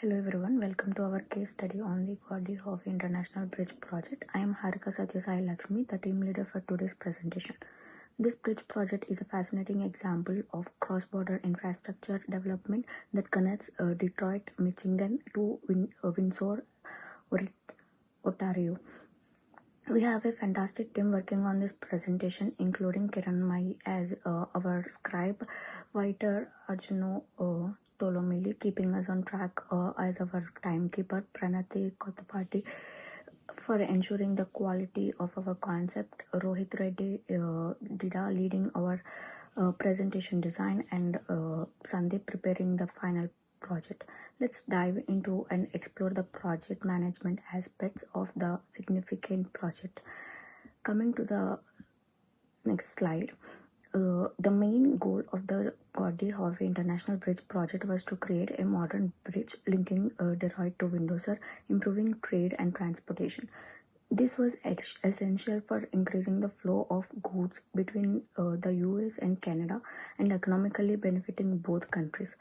Hello everyone, welcome to our case study on the Gordie Howe International Bridge project. I am Harika Satyasai Lakshmi, the team leader for today's presentation. This bridge project is a fascinating example of cross-border infrastructure development that connects Detroit, Michigan to Windsor, Ontario. We have a fantastic team working on this presentation, including Kiran Mai as our scribe, Viter Arjuno Tolomili keeping us on track as our timekeeper, Pranati Kotapati for ensuring the quality of our concept, Rohit Reddy Dida leading our presentation design, and Sandeep preparing the final project. Let's dive into and explore the project management aspects of the significant project. Coming to the next slide. The main goal of the Gordie Howe International Bridge project was to create a modern bridge linking Detroit to Windsor, improving trade and transportation. This was essential for increasing the flow of goods between the US and Canada and economically benefiting both countries.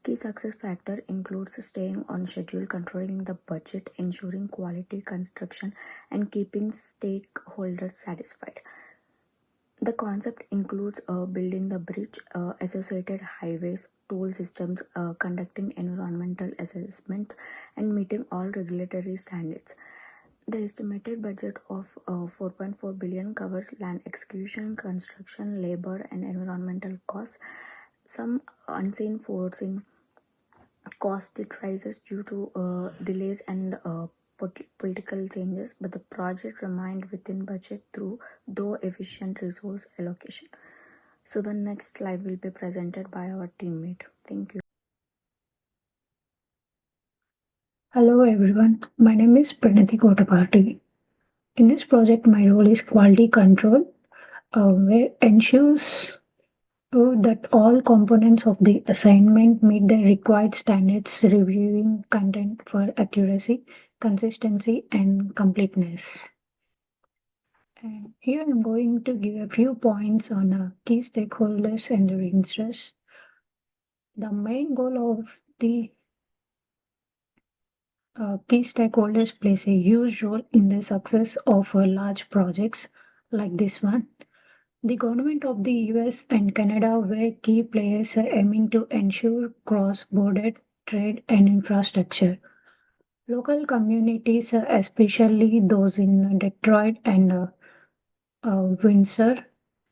Key success factor includes staying on schedule, controlling the budget, ensuring quality construction, and keeping stakeholders satisfied. The concept includes building the bridge, associated highways, toll systems, conducting environmental assessment, and meeting all regulatory standards. The estimated budget of 4.4 billion covers land execution, construction, labor, and environmental costs. Some unseen forcing cost it rises due to delays and political changes, but the project remained within budget through though efficient resource allocation. So the next slide will be presented by our teammate. Thank you. Hello everyone, my name is Pranati Kotapati. In this project, my role is quality control, where ensures that all components of the assignment meet the required standards, reviewing content for accuracy, consistency, and completeness. And here I'm going to give a few points on key stakeholders and their interests. The main goal of the key stakeholders plays a huge role in the success of large projects like this one. The government of the US and Canada were key players aiming to ensure cross-border trade and infrastructure. Local communities, especially those in Detroit and Windsor,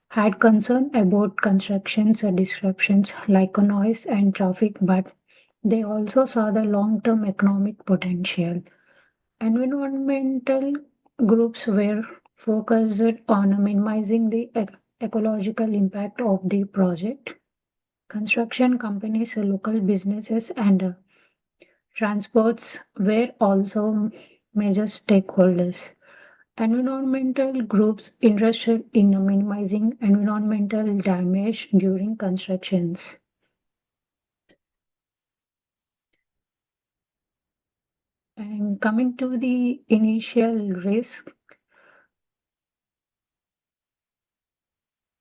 had concern about constructions disruptions like noise and traffic, but they also saw the long-term economic potential. Environmental groups were focused on minimizing the ecological impact of the project. Construction companies, local businesses, and transports were also major stakeholders. Environmental groups interested in minimizing environmental damage during constructions. And coming to the initial risk,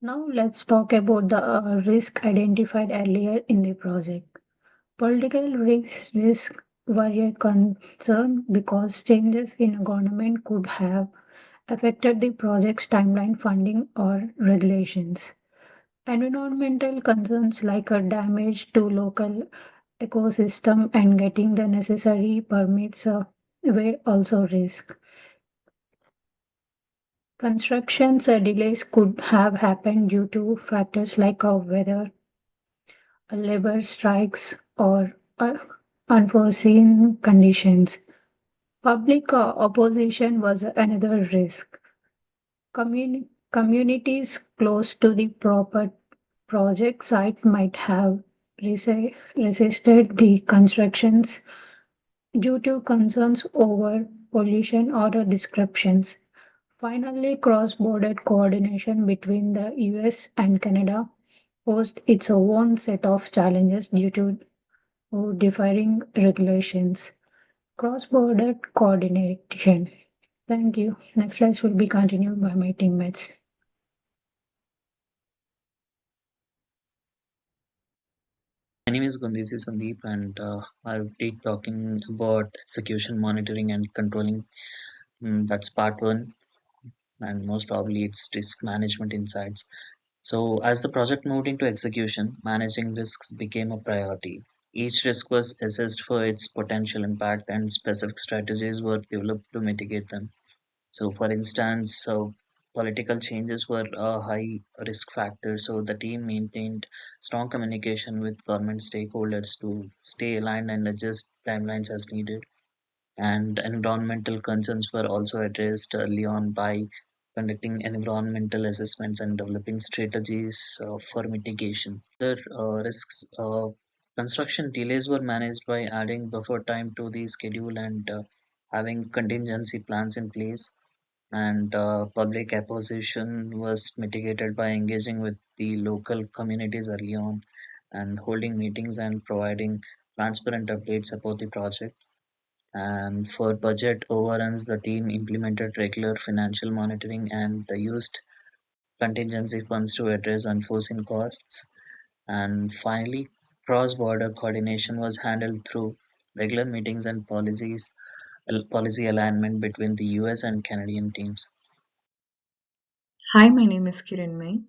now let's talk about the risk identified earlier in the project. Political risk were a concern because changes in government could have affected the project's timeline, funding, or regulations. Environmental concerns like a damage to local ecosystem and getting the necessary permits were also risk. Constructions delays could have happened due to factors like weather, labor strikes, or unforeseen conditions. Public opposition was another risk. Communities close to the proper project site might have resisted the constructions due to concerns over pollution or disruptions. Finally, cross-border coordination between the US and Canada posed its own set of challenges due to differing regulations. Cross-border coordination. Thank you. Next slides will be continued by my teammates. My name is Gundisi Sandeep, and I'll be talking about execution monitoring and controlling. That's part one, and most probably it's risk management insights. So, as the project moved into execution, managing risks became a priority. Each risk was assessed for its potential impact, and specific strategies were developed to mitigate them. So, for instance, political changes were a high risk factor, so the team maintained strong communication with government stakeholders to stay aligned and adjust timelines as needed. And environmental concerns were also addressed early on by conducting environmental assessments and developing strategies for mitigation. Other risks, construction delays were managed by adding buffer time to the schedule and having contingency plans in place, and public opposition was mitigated by engaging with the local communities early on and holding meetings and providing transparent updates about the project. And for budget overruns, the team implemented regular financial monitoring and used contingency funds to address unforeseen costs. And finally, cross-border coordination was handled through regular meetings and policy alignment between the US and Canadian teams. Hi, my name is Kiran May.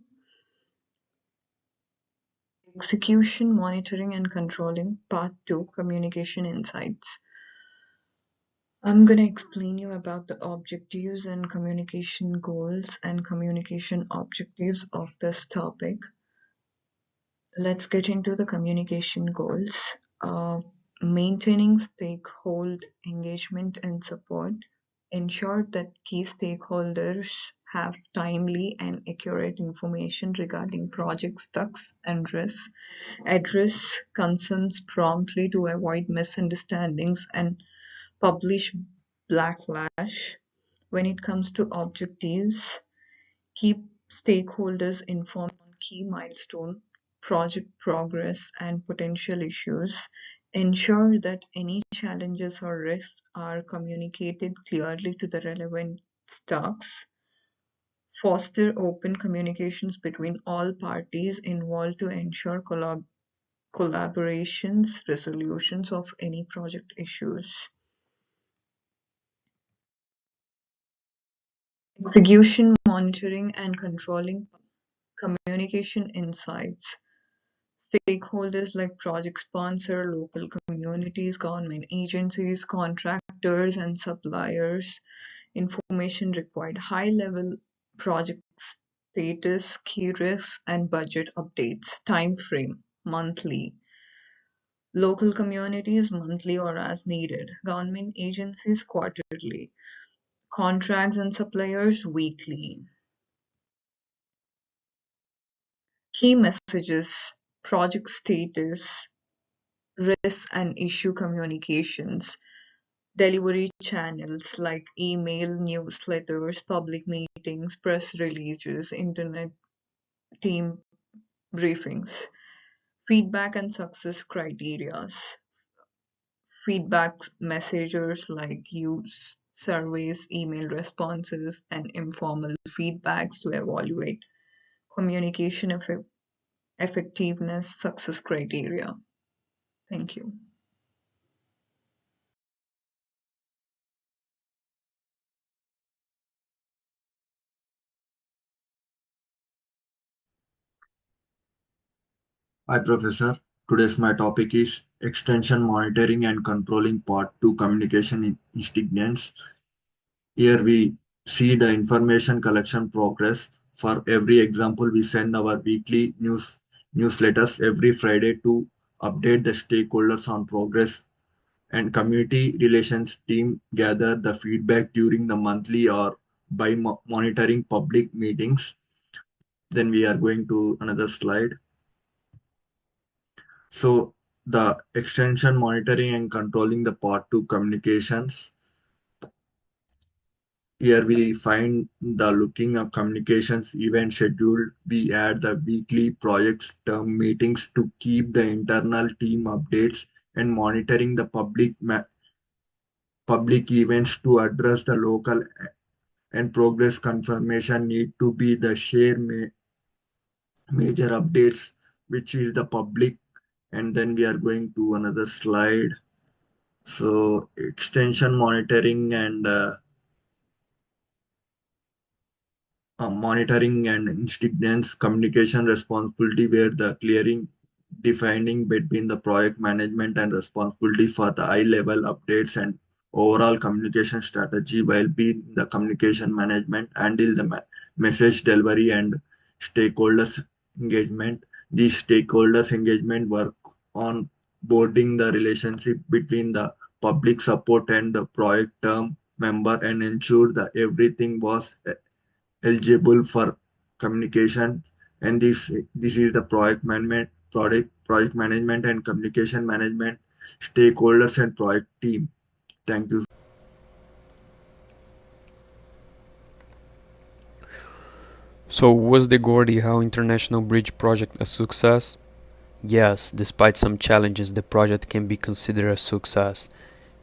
Execution, Monitoring and Controlling, Part 2, Communication Insights. I'm going to explain you about the objectives and communication goals and communication objectives of this topic. Let's get into the communication goals. Maintaining stakeholder engagement and support. Ensure that key stakeholders have timely and accurate information regarding project status and risks. Address concerns promptly to avoid misunderstandings and publish backlash. When it comes to objectives, keep stakeholders informed on key milestone, project progress, and potential issues. Ensure that any challenges or risks are communicated clearly to the relevant stakeholders. Foster open communications between all parties involved to ensure collaborations, resolutions of any project issues. Execution, monitoring, and controlling communication insights. Stakeholders like project sponsor, local communities, government agencies, contractors, and suppliers. Information required high level project status, key risks, and budget updates. Time frame monthly. Local communities monthly or as needed. Government agencies quarterly. Contracts and suppliers weekly. Key messages, project status, risks and issue communications, delivery channels like email, newsletters, public meetings, press releases, internet team briefings, feedback and success criteria, feedback messengers like use surveys, email responses, and informal feedbacks to evaluate communication effectiveness, success criteria. Thank you. Hi, Professor. Today's my topic is Extension Monitoring and Controlling Part 2 Communication Intelligence. Here we see the information collection progress. For every example, we send our weekly newsletters every Friday to update the stakeholders on progress, and community relations team gather the feedback during the monthly or by monitoring public meetings. Then we are going to another slide. So the extension monitoring and controlling the part 2 communications. Here we find the looking at communications event schedule. We add the weekly projects term meetings to keep the internal team updates and monitoring the public events to address the local and progress confirmation need to be the share major updates which is the public And then we are going to another slide. So extension monitoring and monitoring and incidents communication responsibility, where the clearing defining between the project management and responsibility for the high level updates and overall communication strategy, while being the communication management handle the message delivery and stakeholders engagement. These stakeholders engagement work on boarding the relationship between the public support and the project term member and ensure that everything was eligible for communication. And this is the project management and communication management stakeholders and project team. Thank you. So, was the Gordie Howe International Bridge project a success? Yes, despite some challenges, the project can be considered a success.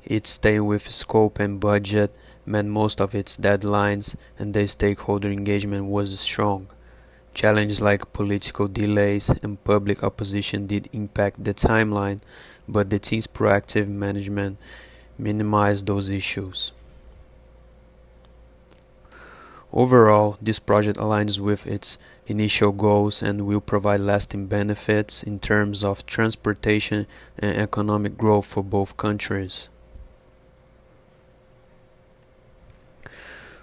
It stayed with scope and budget, met most of its deadlines, and the stakeholder engagement was strong. Challenges like political delays and public opposition did impact the timeline, but the team's proactive management minimized those issues. Overall, this project aligns with its initial goals and will provide lasting benefits in terms of transportation and economic growth for both countries.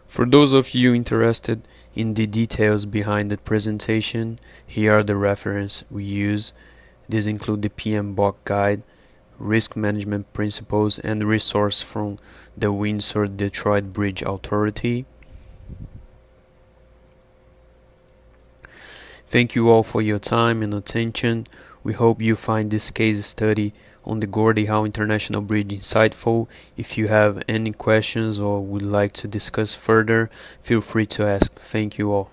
For those of you interested in the details behind the presentation, here are the references we use. These include the PMBOK guide, risk management principles, and resource from the Windsor-Detroit Bridge Authority. Thank you all for your time and attention. We hope you find this case study on the Gordie Howe International Bridge insightful. If you have any questions or would like to discuss further, feel free to ask. Thank you all.